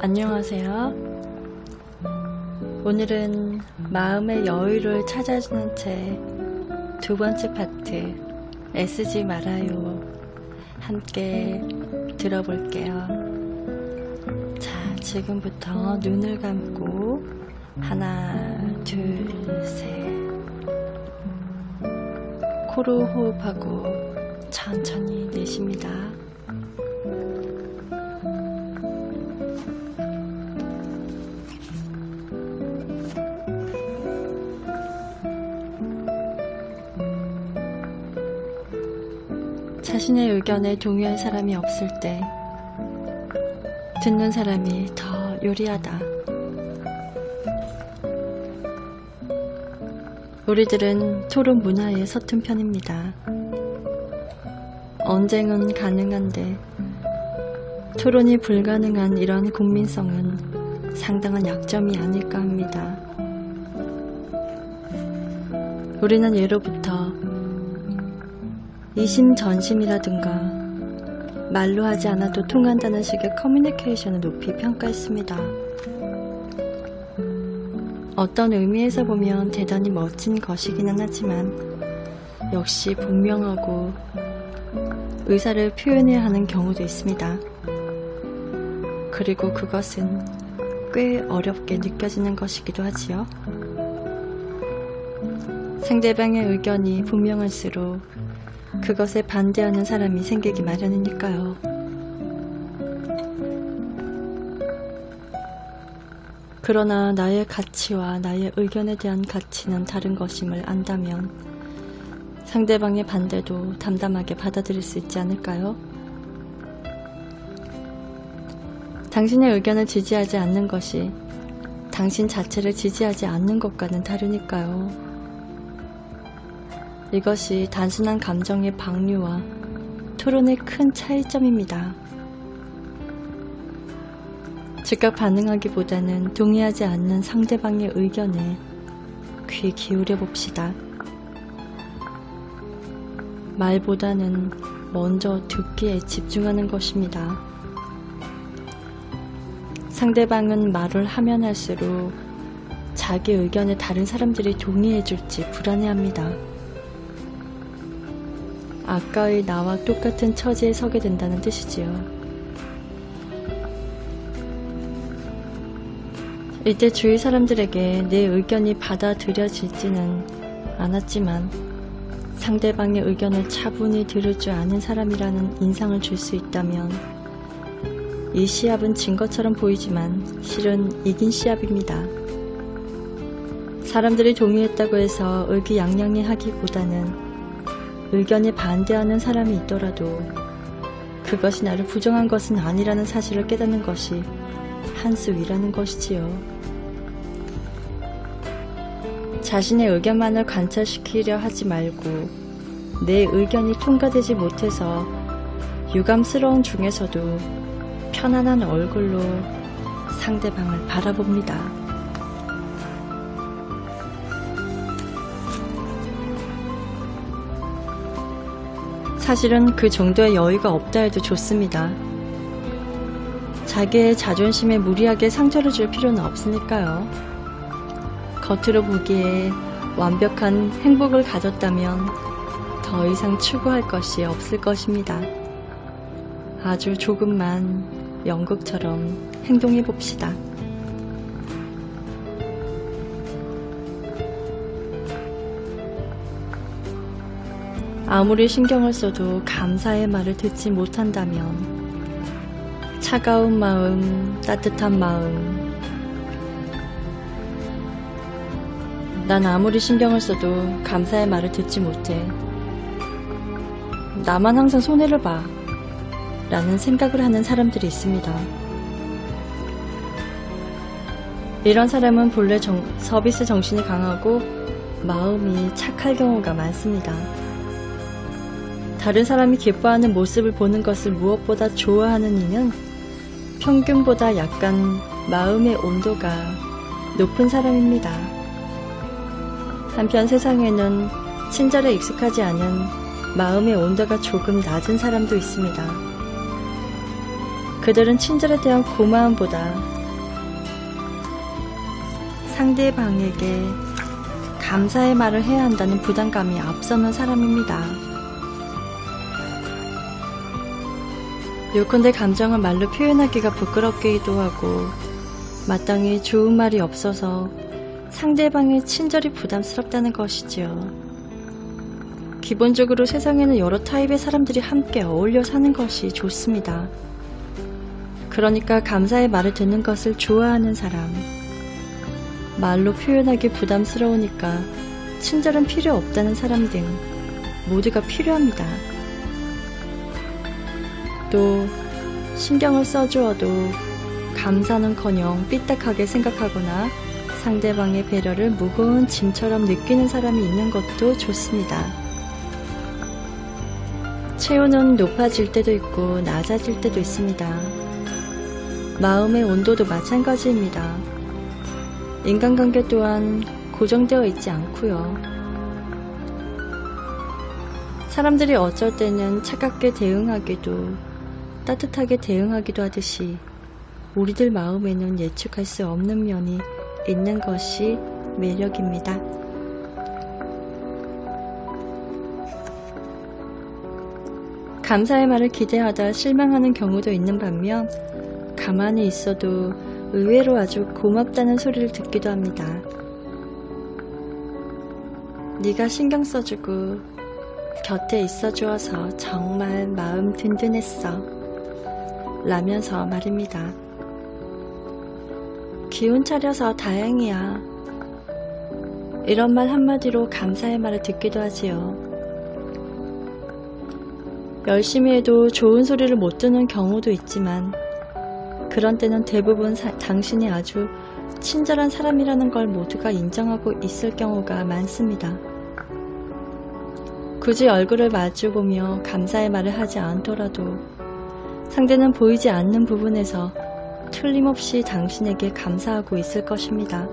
안녕하세요. 오늘은 마음의 여유를 찾아주는 책 두 번째 파트 애쓰지 말아요 함께 들어볼게요. 자, 지금부터 눈을 감고 하나, 둘, 셋 코로 호흡하고 천천히 내쉽니다. 자신의 의견에 동의할 사람이 없을 때 듣는 사람이 더 요리하다. 우리들은 토론 문화에 서툰 편입니다. 언쟁은 가능한데 토론이 불가능한 이런 국민성은 상당한 약점이 아닐까 합니다. 우리는 예로부터 이심전심이라든가 말로 하지 않아도 통한다는 식의 커뮤니케이션을 높이 평가했습니다. 어떤 의미에서 보면 대단히 멋진 것이기는 하지만 역시 분명하고 의사를 표현해야 하는 경우도 있습니다. 그리고 그것은 꽤 어렵게 느껴지는 것이기도 하지요. 상대방의 의견이 분명할수록 그것에 반대하는 사람이 생기기 마련이니까요. 그러나 나의 가치와 나의 의견에 대한 가치는 다른 것임을 안다면 상대방의 반대도 담담하게 받아들일 수 있지 않을까요? 당신의 의견을 지지하지 않는 것이 당신 자체를 지지하지 않는 것과는 다르니까요. 이것이 단순한 감정의 방류와 토론의 큰 차이점입니다. 즉각 반응하기보다는 동의하지 않는 상대방의 의견에 귀 기울여 봅시다. 말보다는 먼저 듣기에 집중하는 것입니다. 상대방은 말을 하면 할수록 자기 의견에 다른 사람들이 동의해줄지 불안해합니다. 아까의 나와 똑같은 처지에 서게 된다는 뜻이지요. 이때 주위 사람들에게 내 의견이 받아들여지지는 않았지만 상대방의 의견을 차분히 들을 줄 아는 사람이라는 인상을 줄 수 있다면 이 시합은 진 것처럼 보이지만 실은 이긴 시합입니다. 사람들이 동의했다고 해서 의기양양해 하기보다는 의견에 반대하는 사람이 있더라도 그것이 나를 부정한 것은 아니라는 사실을 깨닫는 것이 한 수 위라는 것이지요. 자신의 의견만을 관철시키려 하지 말고 내 의견이 통과되지 못해서 유감스러운 중에서도 편안한 얼굴로 상대방을 바라봅니다. 사실은 그 정도의 여유가 없다 해도 좋습니다. 자기의 자존심에 무리하게 상처를 줄 필요는 없으니까요. 겉으로 보기에 완벽한 행복을 가졌다면 더 이상 추구할 것이 없을 것입니다. 아주 조금만 연극처럼 행동해 봅시다. 아무리 신경을 써도 감사의 말을 듣지 못한다면 차가운 마음, 따뜻한 마음. 난 아무리 신경을 써도 감사의 말을 듣지 못해. 나만 항상 손해를 봐 라는 생각을 하는 사람들이 있습니다. 이런 사람은 본래 서비스 정신이 강하고 마음이 착할 경우가 많습니다. 다른 사람이 기뻐하는 모습을 보는 것을 무엇보다 좋아하는 이는 평균보다 약간 마음의 온도가 높은 사람입니다. 한편 세상에는 친절에 익숙하지 않은 마음의 온도가 조금 낮은 사람도 있습니다. 그들은 친절에 대한 고마움보다 상대방에게 감사의 말을 해야 한다는 부담감이 앞서는 사람입니다. 요컨대 감정을 말로 표현하기가 부끄럽기도 하고 마땅히 좋은 말이 없어서 상대방의 친절이 부담스럽다는 것이지요. 기본적으로 세상에는 여러 타입의 사람들이 함께 어울려 사는 것이 좋습니다. 그러니까 감사의 말을 듣는 것을 좋아하는 사람, 말로 표현하기 부담스러우니까 친절은 필요 없다는 사람 등 모두가 필요합니다. 또 신경을 써주어도 감사는커녕 삐딱하게 생각하거나 상대방의 배려를 무거운 짐처럼 느끼는 사람이 있는 것도 좋습니다. 체온은 높아질 때도 있고 낮아질 때도 있습니다. 마음의 온도도 마찬가지입니다. 인간관계 또한 고정되어 있지 않고요. 사람들이 어쩔 때는 차갑게 대응하기도 따뜻하게 대응하기도 하듯이 우리들 마음에는 예측할 수 없는 면이 있는 것이 매력입니다. 감사의 말을 기대하다 실망하는 경우도 있는 반면 가만히 있어도 의외로 아주 고맙다는 소리를 듣기도 합니다. 네가 신경 써주고 곁에 있어주어서 정말 마음 든든했어 라면서 말입니다. 기운 차려서 다행이야. 이런 말 한마디로 감사의 말을 듣기도 하지요. 열심히 해도 좋은 소리를 못 듣는 경우도 있지만 그런 때는 대부분 당신이 아주 친절한 사람이라는 걸 모두가 인정하고 있을 경우가 많습니다. 굳이 얼굴을 마주보며 감사의 말을 하지 않더라도 상대는 보이지 않는 부분에서 틀림없이 당신에게 감사하고 있을 것입니다.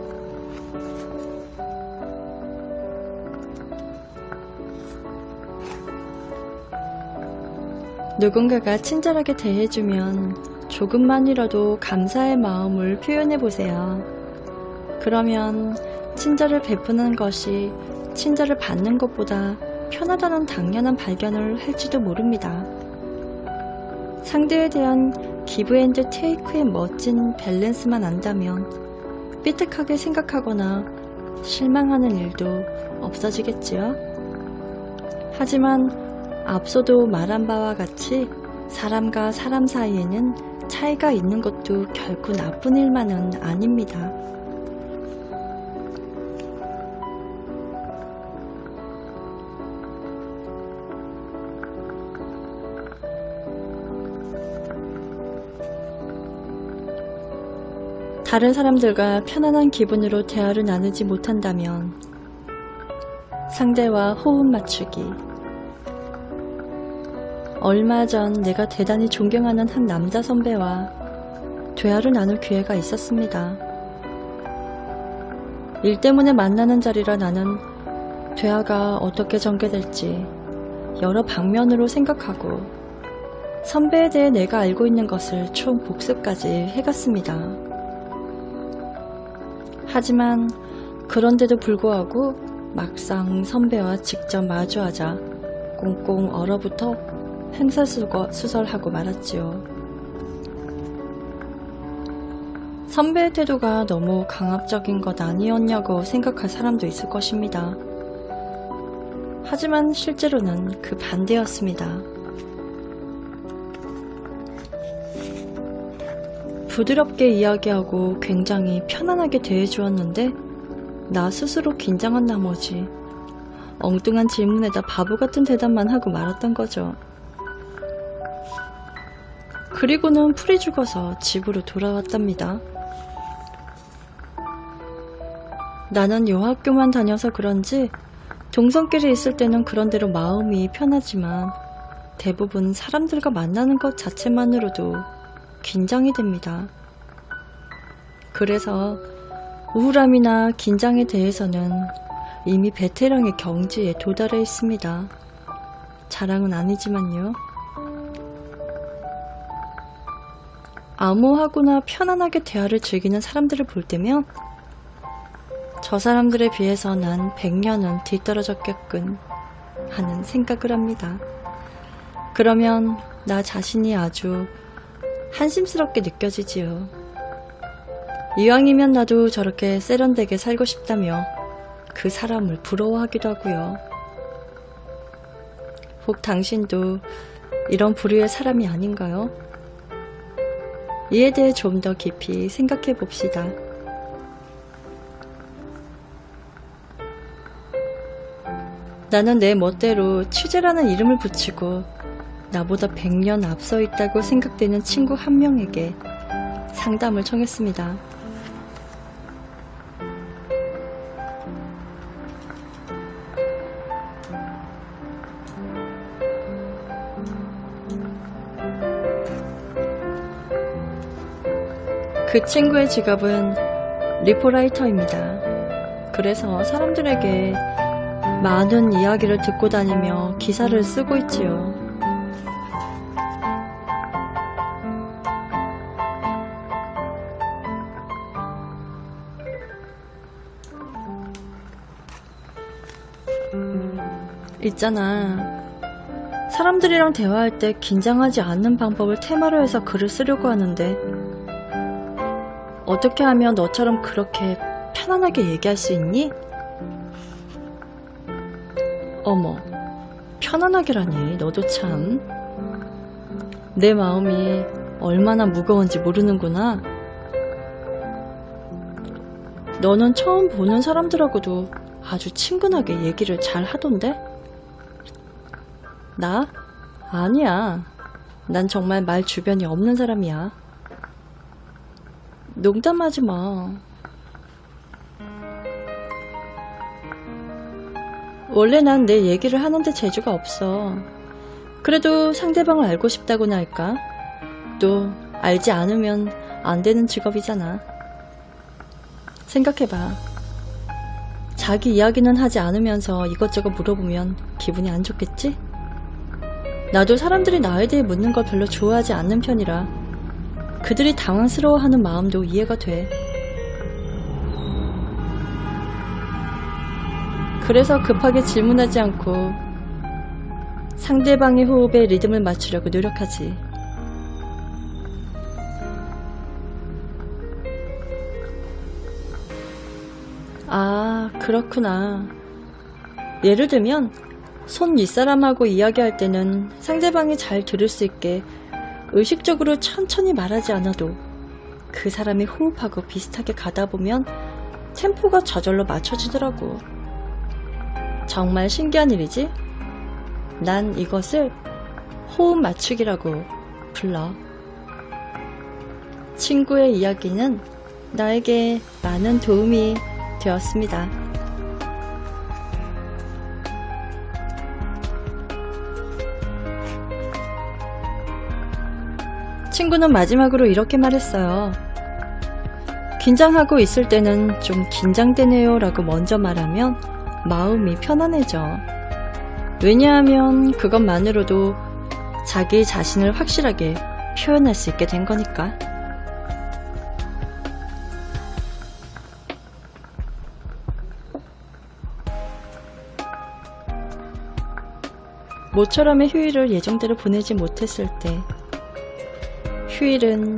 누군가가 친절하게 대해주면 조금만이라도 감사의 마음을 표현해보세요. 그러면 친절을 베푸는 것이 친절을 받는 것보다 편하다는 당연한 발견을 할지도 모릅니다. 상대에 대한 기브 앤드 테이크의 멋진 밸런스만 안다면 삐딱하게 생각하거나 실망하는 일도 없어지겠지요. 하지만 앞서도 말한 바와 같이 사람과 사람 사이에는 차이가 있는 것도 결코 나쁜 일만은 아닙니다. 다른 사람들과 편안한 기분으로 대화를 나누지 못한다면 상대와 호흡 맞추기. 얼마 전 내가 대단히 존경하는 한 남자 선배와 대화를 나눌 기회가 있었습니다. 일 때문에 만나는 자리라 나는 대화가 어떻게 전개될지 여러 방면으로 생각하고 선배에 대해 내가 알고 있는 것을 총 복습까지 해갔습니다. 하지만 그런데도 불구하고 막상 선배와 직접 마주하자 꽁꽁 얼어붙어 횡설수설하고 말았지요. 선배의 태도가 너무 강압적인 것 아니었냐고 생각할 사람도 있을 것입니다. 하지만 실제로는 그 반대였습니다. 부드럽게 이야기하고 굉장히 편안하게 대해주었는데 나 스스로 긴장한 나머지 엉뚱한 질문에다 바보 같은 대답만 하고 말았던 거죠. 그리고는 풀이 죽어서 집으로 돌아왔답니다. 나는 여학교만 다녀서 그런지 동성끼리 있을 때는 그런대로 마음이 편하지만 대부분 사람들과 만나는 것 자체만으로도 긴장이 됩니다. 그래서 우울함이나 긴장에 대해서는 이미 베테랑의 경지에 도달해 있습니다. 자랑은 아니지만요. 암호하거나 편안하게 대화를 즐기는 사람들을 볼 때면 저 사람들에 비해서 난 100년은 뒤떨어졌겠군 하는 생각을 합니다. 그러면 나 자신이 아주 한심스럽게 느껴지지요. 이왕이면 나도 저렇게 세련되게 살고 싶다며 그 사람을 부러워하기도 하고요. 혹 당신도 이런 부류의 사람이 아닌가요? 이에 대해 좀 더 깊이 생각해 봅시다. 나는 내 멋대로 취재라는 이름을 붙이고 나보다 100년 앞서 있다고 생각되는 친구 한 명에게 상담을 청했습니다. 그 친구의 직업은 리포라이터입니다. 그래서 사람들에게 많은 이야기를 듣고 다니며 기사를 쓰고 있지요. 있잖아. 사람들이랑 대화할 때 긴장하지 않는 방법을 테마로 해서 글을 쓰려고 하는데 어떻게 하면 너처럼 그렇게 편안하게 얘기할 수 있니? 어머, 편안하게라니. 너도 참. 내 마음이 얼마나 무거운지 모르는구나. 너는 처음 보는 사람들하고도 아주 친근하게 얘기를 잘 하던데? 나? 아니야. 난 정말 말 주변이 없는 사람이야. 농담하지 마. 원래 난 내 얘기를 하는데 재주가 없어. 그래도 상대방을 알고 싶다고나 할까? 또 알지 않으면 안 되는 직업이잖아. 생각해봐. 자기 이야기는 하지 않으면서 이것저것 물어보면 기분이 안 좋겠지? 나도 사람들이 나에 대해 묻는 걸 별로 좋아하지 않는 편이라 그들이 당황스러워하는 마음도 이해가 돼. 그래서 급하게 질문하지 않고 상대방의 호흡에 리듬을 맞추려고 노력하지. 아, 그렇구나. 예를 들면 손 윗사람하고 이야기할 때는 상대방이 잘 들을 수 있게 의식적으로 천천히 말하지 않아도 그 사람이 호흡하고 비슷하게 가다 보면 템포가 저절로 맞춰지더라고. 정말 신기한 일이지? 난 이것을 호흡 맞추기라고 불러. 친구의 이야기는 나에게 많은 도움이 되었습니다. 친구는 마지막으로 이렇게 말했어요. 긴장하고 있을 때는 좀 긴장되네요 라고 먼저 말하면 마음이 편안해져. 왜냐하면 그것만으로도 자기 자신을 확실하게 표현할 수 있게 된 거니까. 모처럼의 휴일을 예정대로 보내지 못했을 때, 휴일은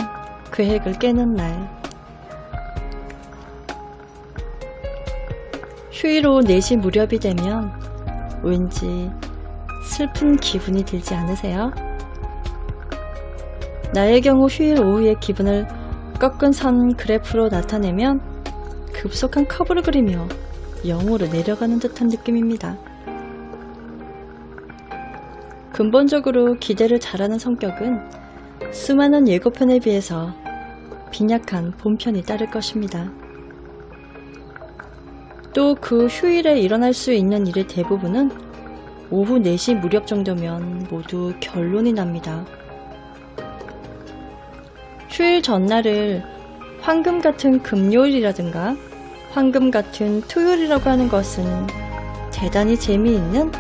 계획을 깨는 날. 휴일 오후 4시 무렵이 되면 왠지 슬픈 기분이 들지 않으세요? 나의 경우 휴일 오후의 기분을 꺾은 선 그래프로 나타내면 급속한 커브를 그리며 0으로 내려가는 듯한 느낌입니다. 근본적으로 기대를 잘하는 성격은 수많은 예고편에 비해서 빈약한 본편이 따를 것입니다. 또 그 휴일에 일어날 수 있는 일의 대부분은 오후 4시 무렵 정도면 모두 결론이 납니다. 휴일 전날을 황금 같은 금요일이라든가 황금 같은 토요일이라고 하는 것은 대단히 재미있는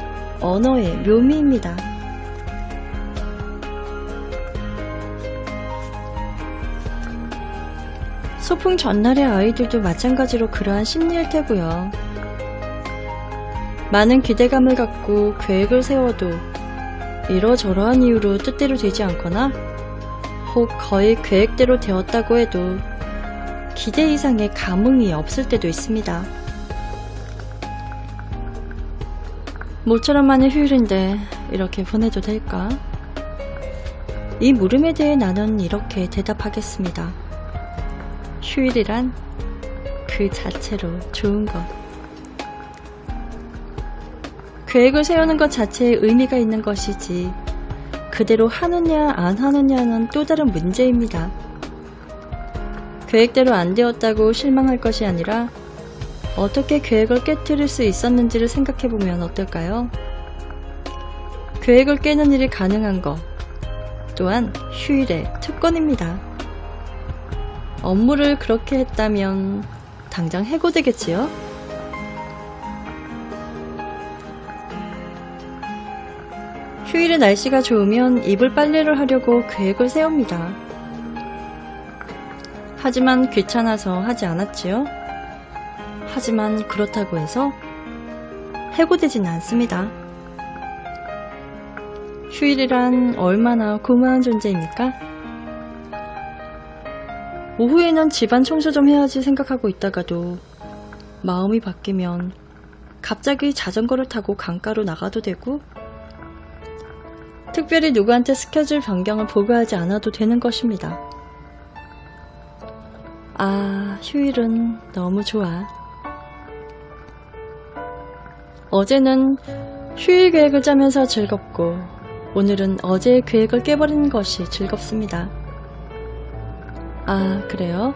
언어의 묘미입니다. 소풍 전날의 아이들도 마찬가지로 그러한 심리일 테고요. 많은 기대감을 갖고 계획을 세워도 이러저러한 이유로 뜻대로 되지 않거나 혹 거의 계획대로 되었다고 해도 기대 이상의 감흥이 없을 때도 있습니다. 모처럼 많은 휴일인데 이렇게 보내도 될까? 이 물음에 대해 나는 이렇게 대답하겠습니다. 휴일이란 그 자체로 좋은 것. 계획을 세우는 것 자체에 의미가 있는 것이지 그대로 하느냐 안 하느냐는 또 다른 문제입니다. 계획대로 안 되었다고 실망할 것이 아니라 어떻게 계획을 깨뜨릴 수 있었는지를 생각해보면 어떨까요? 계획을 깨는 일이 가능한 것 또한 휴일의 특권입니다. 업무를 그렇게 했다면 당장 해고되겠지요? 휴일에 날씨가 좋으면 이불 빨래를 하려고 계획을 세웁니다. 하지만 귀찮아서 하지 않았지요? 하지만 그렇다고 해서 해고되진 않습니다. 휴일이란 얼마나 고마운 존재입니까? 오후에는 집안 청소 좀 해야지 생각하고 있다가도 마음이 바뀌면 갑자기 자전거를 타고 강가로 나가도 되고 특별히 누구한테 스케줄 변경을 보고하지 않아도 되는 것입니다. 아, 휴일은 너무 좋아. 어제는 휴일 계획을 짜면서 즐겁고 오늘은 어제의 계획을 깨버리는 것이 즐겁습니다. 아, 그래요?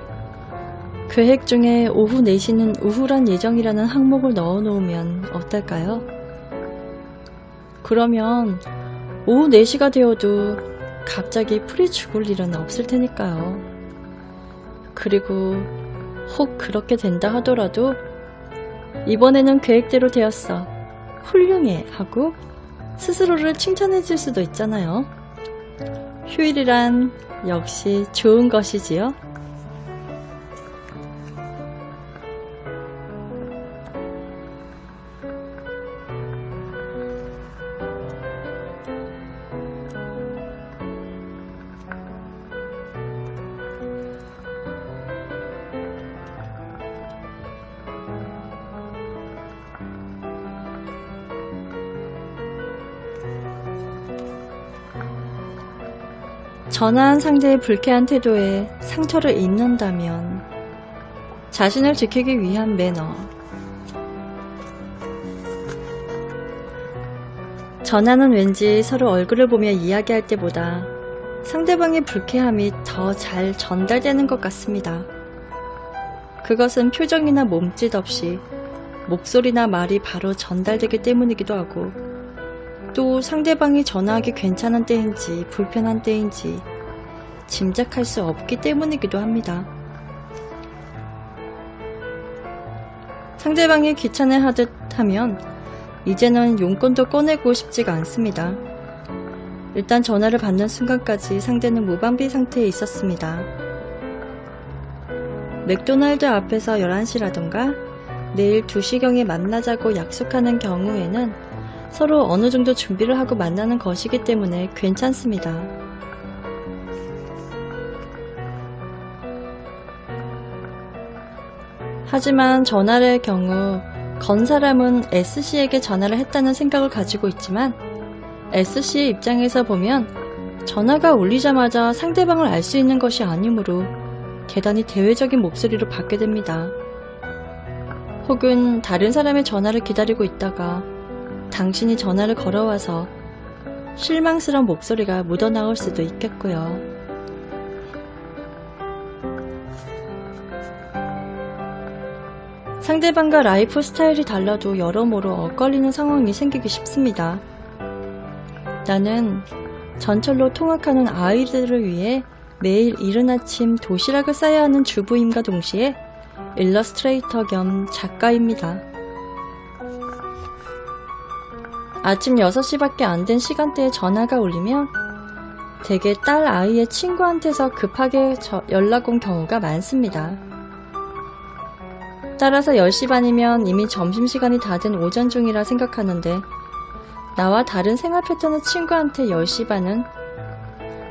계획 중에 오후 4시는 우울한 예정이라는 항목을 넣어놓으면 어떨까요? 그러면 오후 4시가 되어도 갑자기 풀이 죽을 일은 없을 테니까요. 그리고 혹 그렇게 된다 하더라도 이번에는 계획대로 되었어. 훌륭해 하고 스스로를 칭찬해 줄 수도 있잖아요. 휴일이란 역시 좋은 것이지요. 전화한 상대의 불쾌한 태도에 상처를 입는다면 자신을 지키기 위한 매너. 전화는 왠지 서로 얼굴을 보며 이야기할 때보다 상대방의 불쾌함이 더 잘 전달되는 것 같습니다. 그것은 표정이나 몸짓 없이 목소리나 말이 바로 전달되기 때문이기도 하고 또 상대방이 전화하기 괜찮은 때인지 불편한 때인지 짐작할 수 없기 때문이기도 합니다. 상대방이 귀찮아하듯 하면 이제는 용건도 꺼내고 싶지가 않습니다. 일단 전화를 받는 순간까지 상대는 무방비 상태에 있었습니다. 맥도날드 앞에서 11시라던가 내일 2시경에 만나자고 약속하는 경우에는 서로 어느 정도 준비를 하고 만나는 것이기 때문에 괜찮습니다. 하지만 전화를 경우 건 사람은 S씨에게 전화를 했다는 생각을 가지고 있지만 S씨의 입장에서 보면 전화가 울리자마자 상대방을 알 수 있는 것이 아니므로 대단히 대외적인 목소리로 받게 됩니다. 혹은 다른 사람의 전화를 기다리고 있다가 당신이 전화를 걸어와서 실망스러운 목소리가 묻어나올 수도 있겠고요. 상대방과 라이프 스타일이 달라도 여러모로 엇갈리는 상황이 생기기 쉽습니다. 나는 전철로 통학하는 아이들을 위해 매일 이른 아침 도시락을 싸야 하는 주부임과 동시에 일러스트레이터 겸 작가입니다. 아침 6시밖에 안 된 시간대에 전화가 울리면 대개 딸 아이의 친구한테서 급하게 연락 온 경우가 많습니다. 따라서 10시 반이면 이미 점심시간이 다 된 오전 중이라 생각하는데 나와 다른 생활 패턴의 친구한테 10시 반은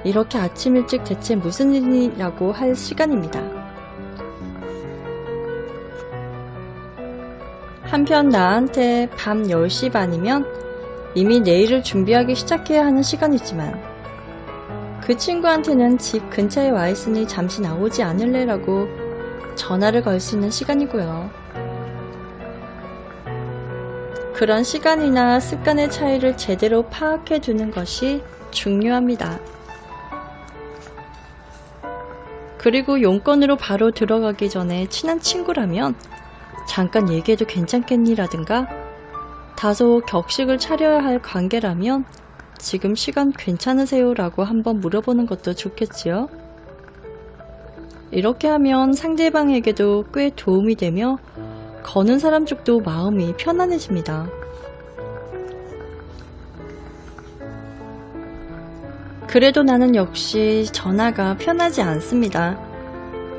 이렇게 아침 일찍 대체 무슨 일이라고 할 시간입니다. 한편 나한테 밤 10시 반이면 이미 내일을 준비하기 시작해야 하는 시간이지만 그 친구한테는 집 근처에 와 있으니 잠시 나오지 않을래 라고 전화를 걸 수 있는 시간이고요. 그런 시간이나 습관의 차이를 제대로 파악해 두는 것이 중요합니다. 그리고 용건으로 바로 들어가기 전에 친한 친구라면 잠깐 얘기해도 괜찮겠니? 라든가 다소 격식을 차려야 할 관계라면 지금 시간 괜찮으세요? 라고 한번 물어보는 것도 좋겠지요. 이렇게 하면 상대방에게도 꽤 도움이 되며 거는 사람 쪽도 마음이 편안해집니다. 그래도 나는 역시 전화가 편하지 않습니다.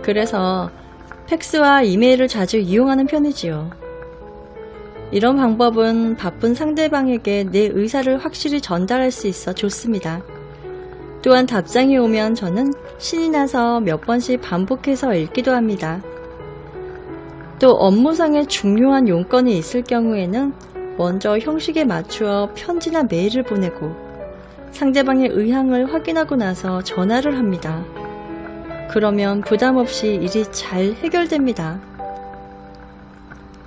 그래서 팩스와 이메일을 자주 이용하는 편이지요. 이런 방법은 바쁜 상대방에게 내 의사를 확실히 전달할 수 있어 좋습니다. 또한 답장이 오면 저는 신이 나서 몇 번씩 반복해서 읽기도 합니다. 또 업무상의 중요한 용건이 있을 경우에는 먼저 형식에 맞추어 편지나 메일을 보내고 상대방의 의향을 확인하고 나서 전화를 합니다. 그러면 부담없이 일이 잘 해결됩니다.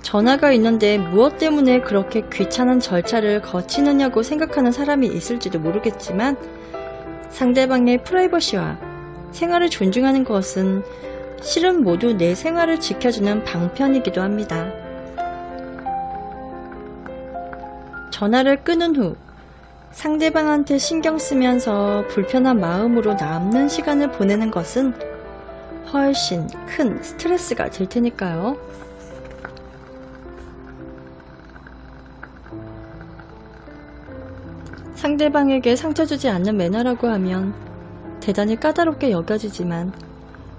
전화가 있는데 무엇 때문에 그렇게 귀찮은 절차를 거치느냐고 생각하는 사람이 있을지도 모르겠지만 상대방의 프라이버시와 생활을 존중하는 것은 실은 모두 내 생활을 지켜주는 방편이기도 합니다. 전화를 끊은 후 상대방한테 신경 쓰면서 불편한 마음으로 남는 시간을 보내는 것은 훨씬 큰 스트레스가 될 테니까요. 상대방에게 상처 주지 않는 매너라고 하면 대단히 까다롭게 여겨지지만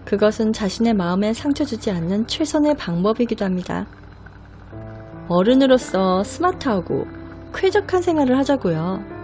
그것은 자신의 마음에 상처 주지 않는 최선의 방법이기도 합니다. 어른으로서 스마트하고 쾌적한 생활을 하자고요.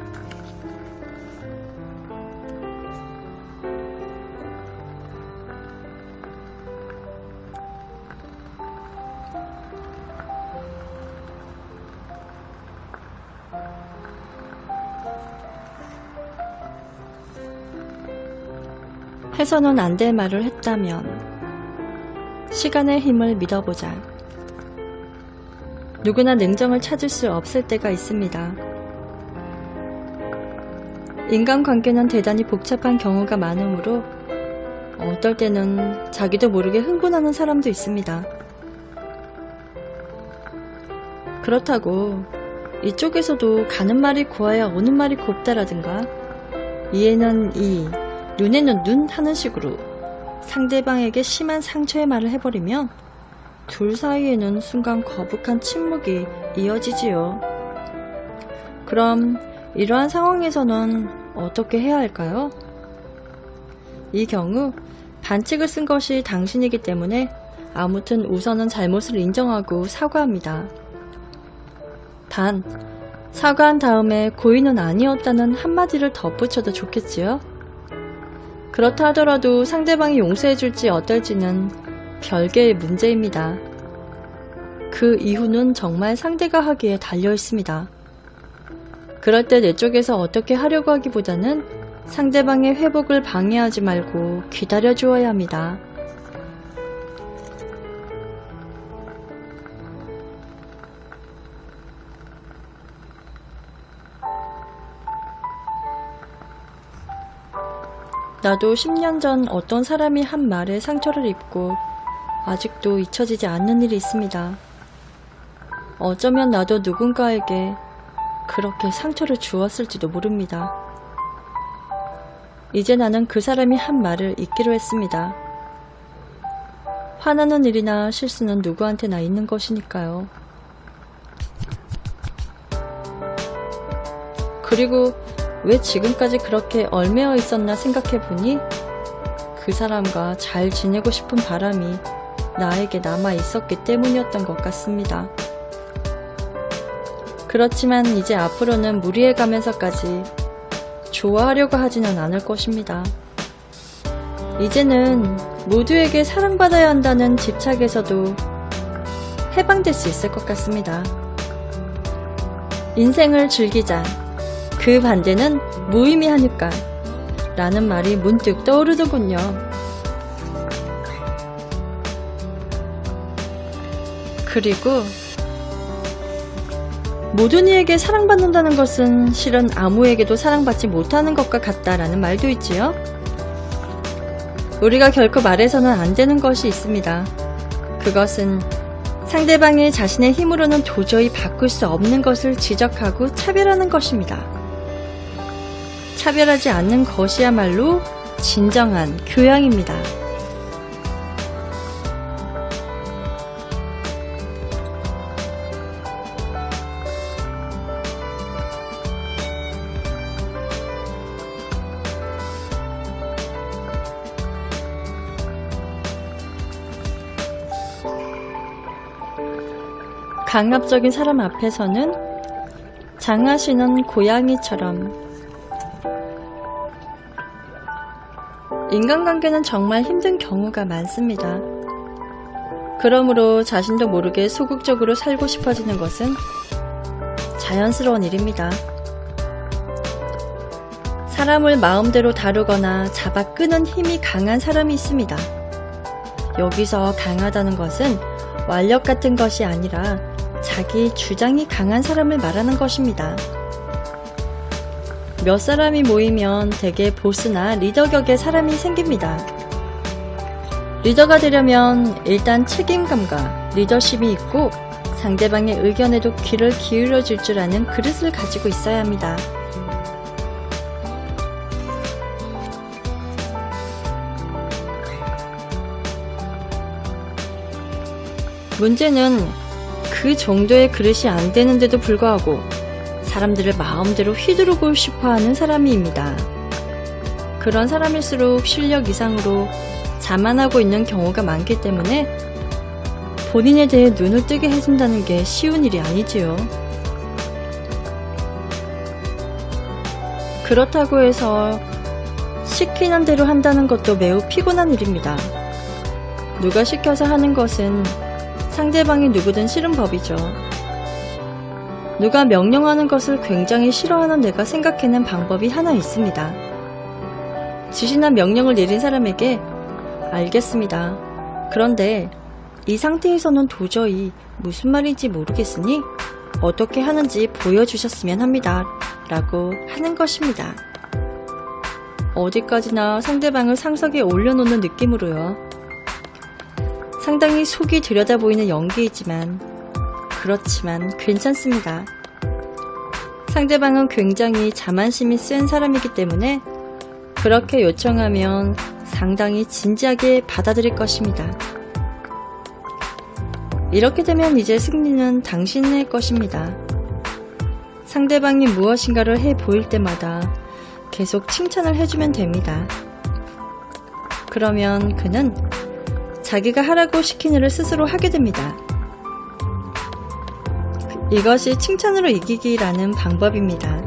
해서는 안 될 말을 했다면 시간의 힘을 믿어보자. 누구나 냉정을 찾을 수 없을 때가 있습니다. 인간관계는 대단히 복잡한 경우가 많으므로 어떨 때는 자기도 모르게 흥분하는 사람도 있습니다. 그렇다고 이쪽에서도 가는 말이 고와야 오는 말이 곱다라든가 이에는 이 눈에는 눈 하는 식으로 상대방에게 심한 상처의 말을 해버리면 둘 사이에는 순간 거북한 침묵이 이어지지요. 그럼 이러한 상황에서는 어떻게 해야 할까요? 이 경우 반칙을 쓴 것이 당신이기 때문에 아무튼 우선은 잘못을 인정하고 사과합니다. 단 사과한 다음에 고의는 아니었다는 한마디를 덧붙여도 좋겠지요? 그렇다 하더라도 상대방이 용서해줄지 어떨지는 별개의 문제입니다. 그 이유는 정말 상대가 하기에 달려있습니다. 그럴 때 내 쪽에서 어떻게 하려고 하기보다는 상대방의 회복을 방해하지 말고 기다려주어야 합니다. 나도 10년 전 어떤 사람이 한 말에 상처를 입고 아직도 잊혀지지 않는 일이 있습니다. 어쩌면 나도 누군가에게 그렇게 상처를 주었을지도 모릅니다. 이제 나는 그 사람이 한 말을 잊기로 했습니다. 화나는 일이나 실수는 누구한테나 있는 것이니까요. 그리고 왜 지금까지 그렇게 얽매여 있었나 생각해보니 그 사람과 잘 지내고 싶은 바람이 나에게 남아 있었기 때문이었던 것 같습니다. 그렇지만 이제 앞으로는 무리해가면서까지 좋아하려고 하지는 않을 것입니다. 이제는 모두에게 사랑받아야 한다는 집착에서도 해방될 수 있을 것 같습니다. 인생을 즐기자. 그 반대는 무의미하니까 라는 말이 문득 떠오르더군요. 그리고 모든 이에게 사랑받는다는 것은 실은 아무에게도 사랑받지 못하는 것과 같다라는 말도 있지요. 우리가 결코 말해서는 안 되는 것이 있습니다. 그것은 상대방이 자신의 힘으로는 도저히 바꿀 수 없는 것을 지적하고 차별하는 것입니다. 차별하지 않는 것이야말로 진정한 교양입니다. 강압적인 사람 앞에서는 장화시는 고양이처럼. 인간관계는 정말 힘든 경우가 많습니다. 그러므로 자신도 모르게 소극적으로 살고 싶어지는 것은 자연스러운 일입니다. 사람을 마음대로 다루거나 잡아 끄는 힘이 강한 사람이 있습니다. 여기서 강하다는 것은 완력 같은 것이 아니라 자기 주장이 강한 사람을 말하는 것입니다. 몇 사람이 모이면 대개 보스나 리더 격의 사람이 생깁니다. 리더가 되려면 일단 책임감과 리더십이 있고 상대방의 의견에도 귀를 기울여줄 줄 아는 그릇을 가지고 있어야 합니다. 문제는 그 정도의 그릇이 안 되는데도 불구하고 사람들을 마음대로 휘두르고 싶어하는 사람입니다. 그런 사람일수록 실력 이상으로 자만하고 있는 경우가 많기 때문에 본인에 대해 눈을 뜨게 해준다는 게 쉬운 일이 아니지요. 그렇다고 해서 시키는 대로 한다는 것도 매우 피곤한 일입니다. 누가 시켜서 하는 것은 상대방이 누구든 싫은 법이죠. 누가 명령하는 것을 굉장히 싫어하는 내가 생각해낸 방법이 하나 있습니다. 지시나 명령을 내린 사람에게 알겠습니다. 그런데 이 상태에서는 도저히 무슨 말인지 모르겠으니 어떻게 하는지 보여주셨으면 합니다. 라고 하는 것입니다. 어디까지나 상대방을 상석에 올려놓는 느낌으로요. 상당히 속이 들여다 보이는 연기이지만 그렇지만 괜찮습니다. 상대방은 굉장히 자만심이 센 사람이기 때문에 그렇게 요청하면 상당히 진지하게 받아들일 것입니다. 이렇게 되면 이제 승리는 당신의 것입니다. 상대방이 무엇인가를 해 보일 때마다 계속 칭찬을 해주면 됩니다. 그러면 그는 자기가 하라고 시킨 일을 스스로 하게 됩니다. 이것이 칭찬으로 이기기라는 방법입니다.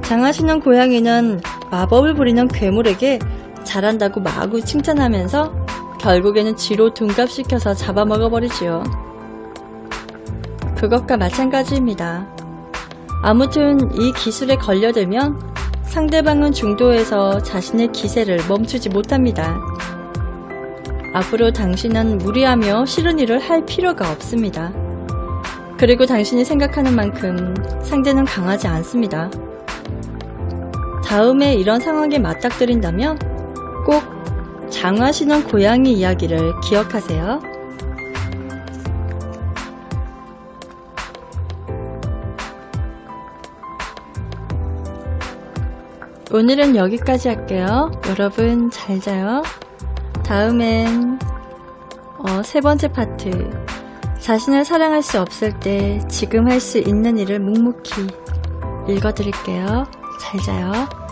장화시는 고양이는 마법을 부리는 괴물에게 잘한다고 마구 칭찬하면서 결국에는 쥐로 둔갑시켜서 잡아먹어버리지요. 그것과 마찬가지입니다. 아무튼 이 기술에 걸려들면 상대방은 중도에서 자신의 기세를 멈추지 못합니다. 앞으로 당신은 무리하며 싫은 일을 할 필요가 없습니다. 그리고 당신이 생각하는 만큼 상대는 강하지 않습니다. 다음에 이런 상황에 맞닥뜨린다면 꼭 장화시는 고양이 이야기를 기억하세요. 오늘은 여기까지 할게요. 여러분 잘 자요. 다음엔 세 번째 파트, 자신을 사랑할 수 없을 때 지금 할 수 있는 일을 묵묵히 읽어드릴게요. 잘 자요.